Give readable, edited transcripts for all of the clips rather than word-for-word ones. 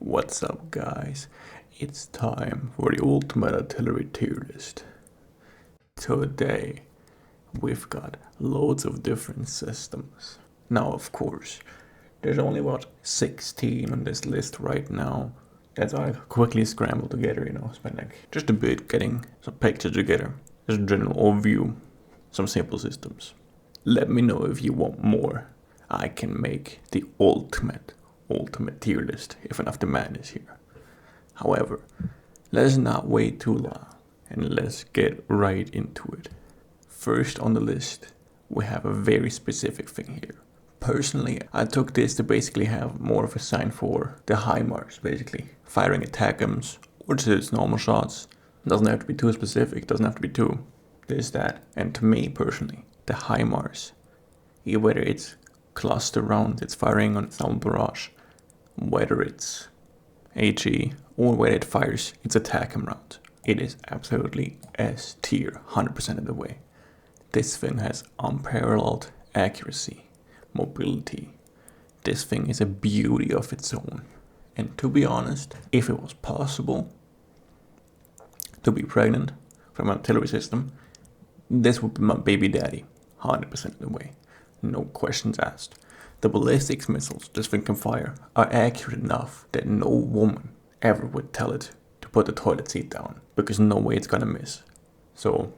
What's up, guys? It's time for the ultimate artillery tier list. Today we've got loads of different systems. Now, of course, there's only about 16 on this list right now that I've quickly scrambled together, spent just a bit getting some pictures together. Just a general overview, some simple systems. Let me know if you want more. I can make the ultimate tier list if enough demand is here. However, let's not wait too long and let's get right into it. First on the list, we have a very specific thing here. Personally, I took this to basically have more of a sign for the HIMARS, basically. Firing attack aims or just its normal shots. Doesn't have to be too specific, doesn't have to be too this, that. And to me personally, the HIMARS, whether it's cluster round, it's firing on sound barrage, whether it's HE or whether it fires its attack round, it is absolutely S tier 100% of the way. This thing has unparalleled accuracy, mobility. This thing is a beauty of its own. And to be honest, if it was possible to be pregnant from an artillery system, this would be my baby daddy 100% of the way. No questions asked. The ballistics missiles this thing can fire are accurate enough that no woman ever would tell it to put the toilet seat down, because no way it's gonna miss. So,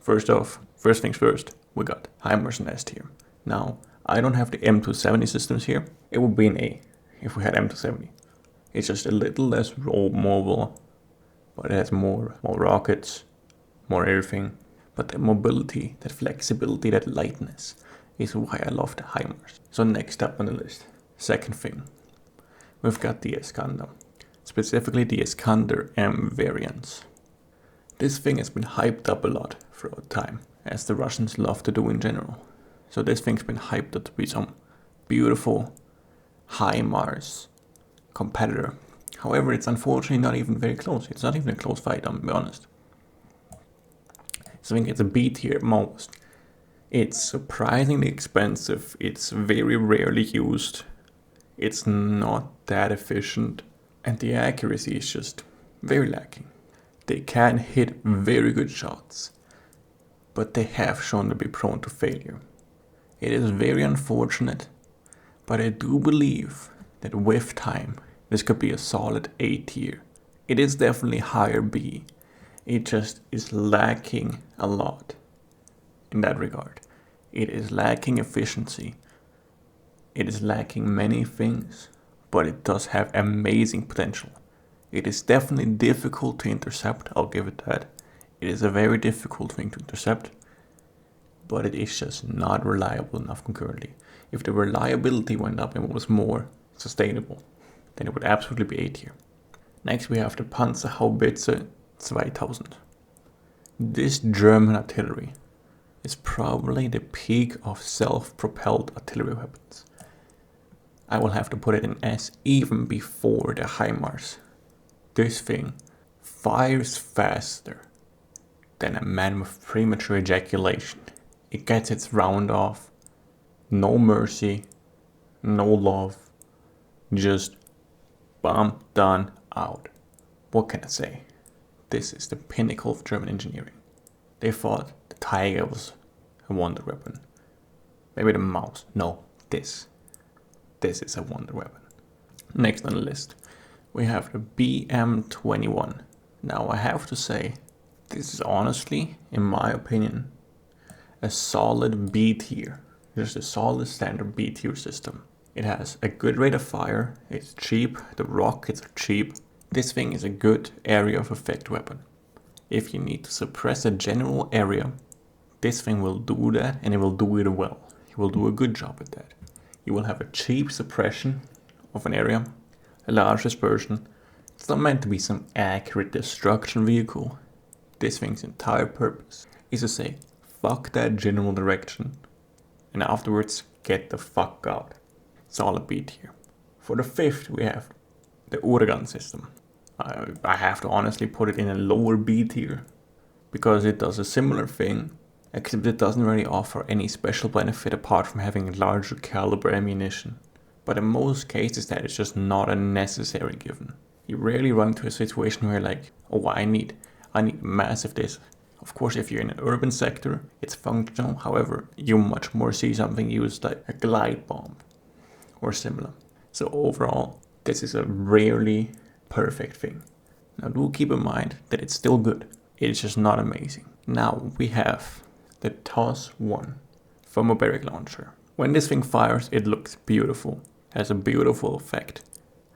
first things first, we got HIMARS and S tier. Now, I don't have the M270 systems here. It would be an A if we had M270. It's just a little less mobile, but it has more rockets, more everything. But the mobility, that flexibility, that lightness is why I love the HIMARS. So next up on the list, second thing, we've got the Iskander, specifically the Iskander M variants. This thing has been hyped up a lot throughout time, as the Russians love to do in general. So this thing's been hyped up to be some beautiful HIMARS competitor. However, it's unfortunately not even very close. It's not even a close fight, I'm be honest. So I think it's a B tier at most. It's surprisingly expensive, it's very rarely used, it's not that efficient, and the accuracy is just very lacking. They can hit very good shots, but they have shown to be prone to failure. It is very unfortunate, but I do believe that with time, this could be a solid A tier. It is definitely higher B, it just is lacking a lot in that regard. It is lacking efficiency. It is lacking many things, but it does have amazing potential. It is definitely difficult to intercept, I'll give it that. It is a very difficult thing to intercept, but it is just not reliable enough concurrently. If the reliability went up and it was more sustainable, then it would absolutely be A tier. Next we have the Panzerhaubitze 2000. This German artillery is probably the peak of self-propelled artillery weapons. I will have to put it in S even before the HIMARS. This thing fires faster than a man with premature ejaculation. It gets its round off, no mercy, no love, just bomb, done, out. What can I say? This is the pinnacle of German engineering. They thought the Tiger was a wonder weapon. Maybe the mouse. No, this is a wonder weapon. Next on the list, we have the BM21. Now I have to say, this is honestly, in my opinion, a solid B tier. Just a solid standard B tier system. It has a good rate of fire, it's cheap, the rockets are cheap. This thing is a good area of effect weapon. If you need to suppress a general area, this thing will do that, and it will do it well. It will do a good job at that. You will have a cheap suppression of an area, a large dispersion. It's not meant to be some accurate destruction vehicle. This thing's entire purpose is to say, fuck that general direction, and afterwards get the fuck out. Solid B tier. For the fifth, we have the Urgan system. I have to honestly put it in a lower B tier, because it does a similar thing, except it doesn't really offer any special benefit apart from having larger caliber ammunition. but in most cases that is just not a necessary given. You rarely run into a situation where like, oh, I need massive this. Of course, if you're in an urban sector, it's functional. However, you much more see something used like a glide bomb or similar. So overall, this is a rarely perfect thing. Now do keep in mind that it's still good. It's just not amazing. Now we have the TOS-1 thermobaric launcher. When this thing fires, it looks beautiful. Has a beautiful effect.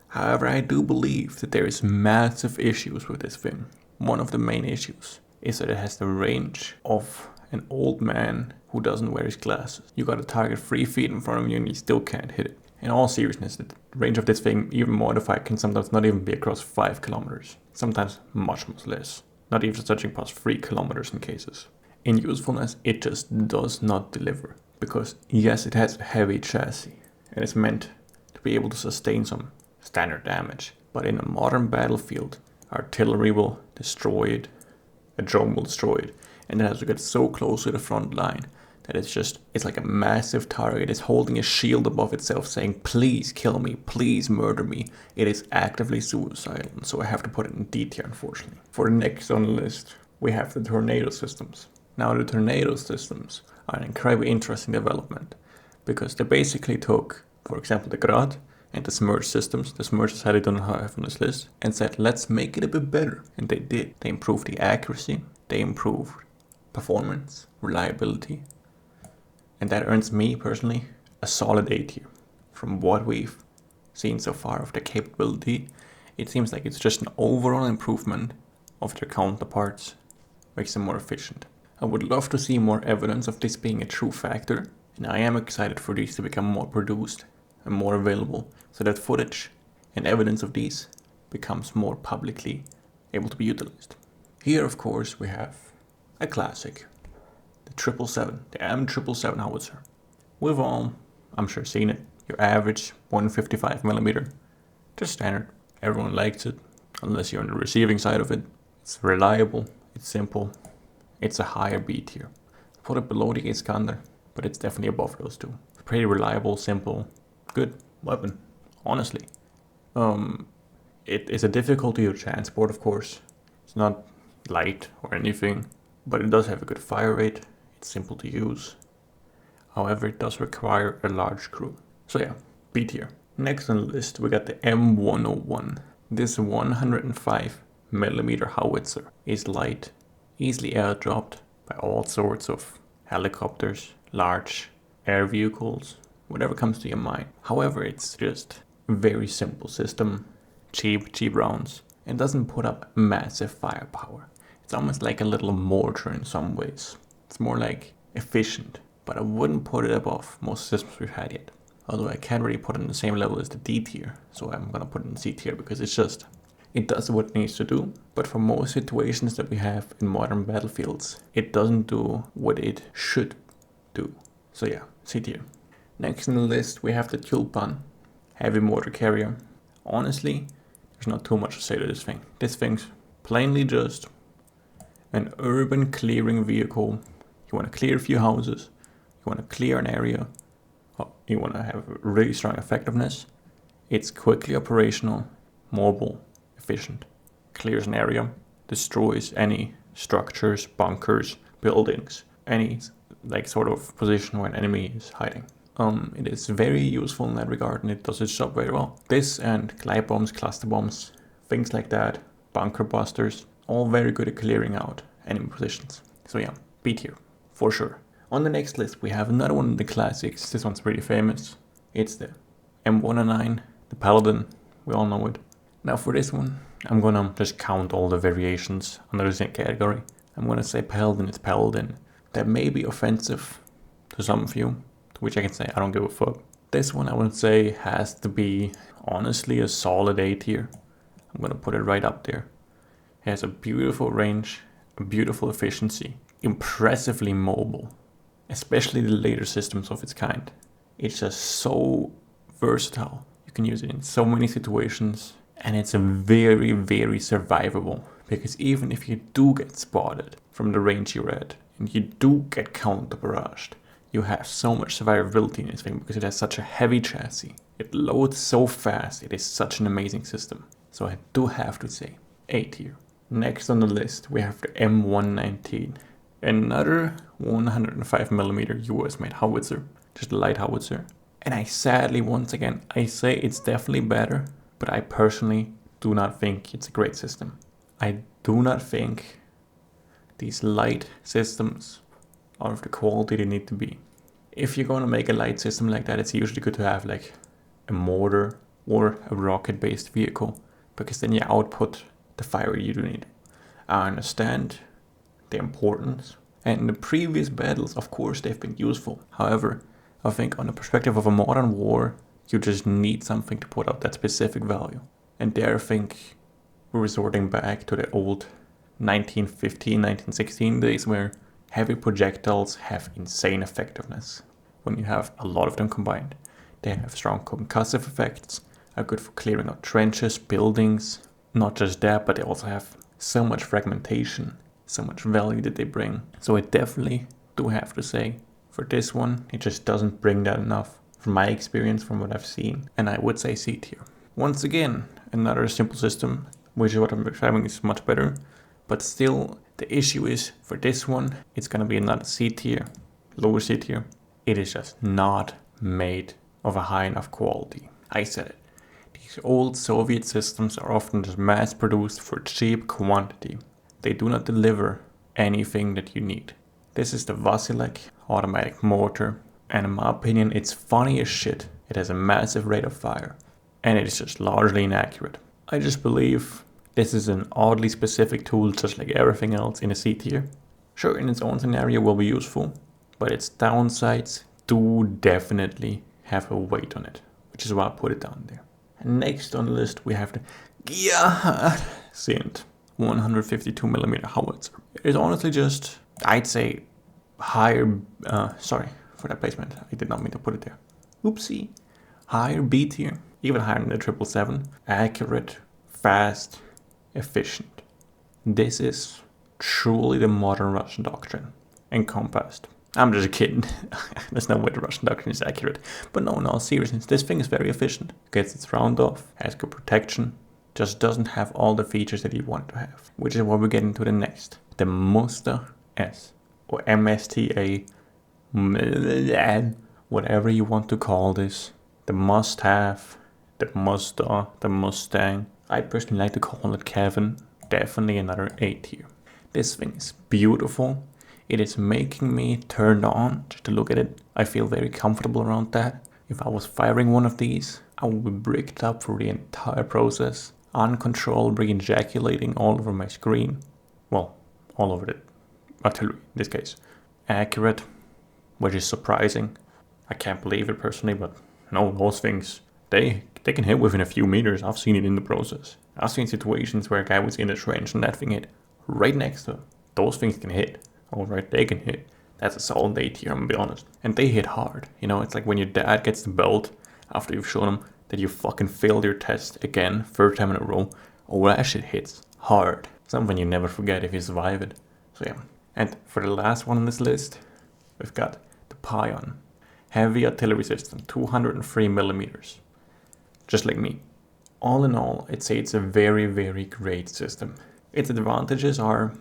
However, I do believe that there is massive issues with this thing. One of the main issues is that it has the range of an old man who doesn't wear his glasses. You got a target 3 feet in front of you and you still can't hit it. In all seriousness, the range of this thing, even modified, can sometimes not even be across 5 kilometers. Sometimes much less. Not even touching past 3 kilometers in cases. In usefulness, it just does not deliver. Because yes, it has a heavy chassis and it's meant to be able to sustain some standard damage. But in a modern battlefield, artillery will destroy it, a drone will destroy it, and it has to get so close to the front line that it's like a massive target. It's holding a shield above itself saying, please kill me, please murder me. It is actively suicidal, and so I have to put it in D tier, unfortunately. For the next on the list, we have the tornado systems. Now the tornado systems are an incredibly interesting development because they basically took, for example, the Grad and the Smurge systems. The Smurges had it on this list and said, let's make it a bit better. And they did. They improved the accuracy, they improved performance, reliability, and that earns me personally a solid A tier. From what we've seen so far of the capability, it seems like it's just an overall improvement of their counterparts, makes them more efficient. I would love to see more evidence of this being a true factor, and I am excited for these to become more produced and more available, so that footage and evidence of these becomes more publicly able to be utilized. Here, of course, we have a classic, the 777, the M777 howitzer. We've all, I'm sure, seen it. Your average 155mm, just standard. Everyone likes it, unless you're on the receiving side of it. It's reliable, it's simple, it's a higher B tier. Put it below the Iskander, but it's definitely above those two. Pretty reliable, simple, good weapon, honestly. It is a difficulty to transport, of course. It's not light or anything, but it does have a good fire rate. It's simple to use. However, it does require a large crew. So yeah, B tier. Next on the list, we got the M101. This 105mm howitzer is light, easily airdropped by all sorts of helicopters, large air vehicles, whatever comes to your mind. However, it's just a very simple system, cheap rounds, and doesn't put up massive firepower. It's almost like a little mortar in some ways. It's more like efficient, but I wouldn't put it above most systems we've had yet. Although I can't really put it in the same level as the D tier, so I'm gonna put it in C tier because it does what it needs to do, but for most situations that we have in modern battlefields, it doesn't do what it should do. So yeah, C tier. Next on the list, we have the Tulpan heavy mortar carrier. Honestly, there's not too much to say to this thing. This thing's plainly just an urban clearing vehicle. You want to clear a few houses, you want to clear an area, you want to have really strong effectiveness. It's quickly operational, mobile, efficient, clears an area, destroys any structures, bunkers, buildings, any like sort of position where an enemy is hiding. It is very useful in that regard, and it does its job very well. This and glide bombs, cluster bombs, things like that, bunker busters, all very good at clearing out enemy positions. So yeah, B tier, for sure. On the next list, we have another one of the classics. This one's pretty famous. It's the M109, the Paladin. We all know it. Now for this one, I'm gonna just count all the variations under the same category. I'm gonna say Paladin is Paladin. That may be offensive to some of you, to which I can say I don't give a fuck. This one I would say has to be honestly a solid A tier. I'm gonna put it right up there. It has a beautiful range, a beautiful efficiency, impressively mobile, especially the later systems of its kind. It's just so versatile. You can use it in so many situations, and it's a very survivable, because even if you do get spotted from the range you're at and you do get counter barraged, you have so much survivability in this thing because it has such a heavy chassis. It loads so fast. It is such an amazing system. So I do have to say A tier. Next on the list, we have the M119. Another 105mm US made howitzer. Just a light howitzer. And I sadly, once again, I say it's definitely better, but I personally do not think it's a great system. I do not think these light systems are of the quality they need to be. If you're going to make a light system like that, it's usually good to have like a mortar or a rocket-based vehicle, because then you output the fire you do need. I understand the importance, and in the previous battles, of course, they've been useful. However, I think on the perspective of a modern war, you just need something to put out that specific value. And there I think we're resorting back to the old 1915, 1916 days where heavy projectiles have insane effectiveness. When you have a lot of them combined, they have strong concussive effects, are good for clearing out trenches, buildings. Not just that, but they also have so much fragmentation, so much value that they bring. So I definitely do have to say, for this one, it just doesn't bring that enough from my experience, from what I've seen. And I would say C tier. Once again, another simple system, which is what I'm describing is much better. But still, the issue is, for this one, it's gonna be another C tier, lower C tier. It is just not made of a high enough quality. I said it. These old Soviet systems are often just mass produced for cheap quantity. They do not deliver anything that you need. This is the Vasilek automatic mortar, and in my opinion, it's funny as shit. It has a massive rate of fire, and it is just largely inaccurate. I just believe this is an oddly specific tool, just like everything else in a C tier. Sure, in its own scenario will be useful, but its downsides do definitely have a weight on it, which is why I put it down there. And next on the list we have the Sint 152mm howitzer. It is honestly just, I'd say, higher, sorry for that placement, I did not mean to put it there. Oopsie. Higher B tier, even higher than the 777. Accurate, fast, efficient. This is truly the modern Russian doctrine, encompassed. I'm just kidding. There's no way the Russian doctrine is accurate. But no, in all seriousness, this thing is very efficient. Gets its round off, has good protection, just doesn't have all the features that you want it to have. Which is what we get into the next. The Muster S, or MSTA, whatever you want to call this. The must-have, the Muster, the Mustang. I personally like to call it Kevin. Definitely another A tier. This thing is beautiful. It is making me turned on just to look at it. I feel very comfortable around that. If I was firing one of these, I would be bricked up for the entire process. Uncontrollably ejaculating all over my screen. Well, all over the artillery in this case. Accurate, which is surprising. I can't believe it personally, but no, those things, they can hit within a few meters. I've seen it in the process. I've seen situations where a guy was in the trench and that thing hit right next to him. Those things can hit. Alright, they can hit. That's a solid A tier, I'm gonna be honest. And they hit hard. You know, it's like when your dad gets the belt after you've shown him that you fucking failed your test again, third time in a row. Oh, that shit hits hard. Something you never forget if you survive it. So yeah. And for the last one on this list, we've got the Pion. Heavy artillery system, 203mm. Just like me. All in all, I'd say it's a very, very great system. Its advantages are,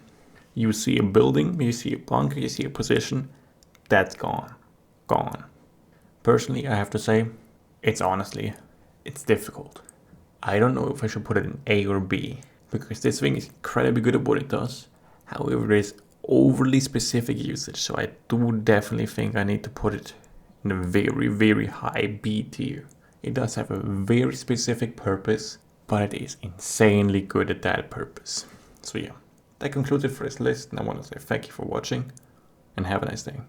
you see a building, you see a bunker, you see a position, that's gone. Gone. Personally, I have to say, it's difficult. I don't know if I should put it in A or B, because this thing is incredibly good at what it does. However, there is overly specific usage, so I do definitely think I need to put it in a very, very high B tier. It does have a very specific purpose, but it is insanely good at that purpose. So yeah. That concludes it for this list, and I want to say thank you for watching, and have a nice day.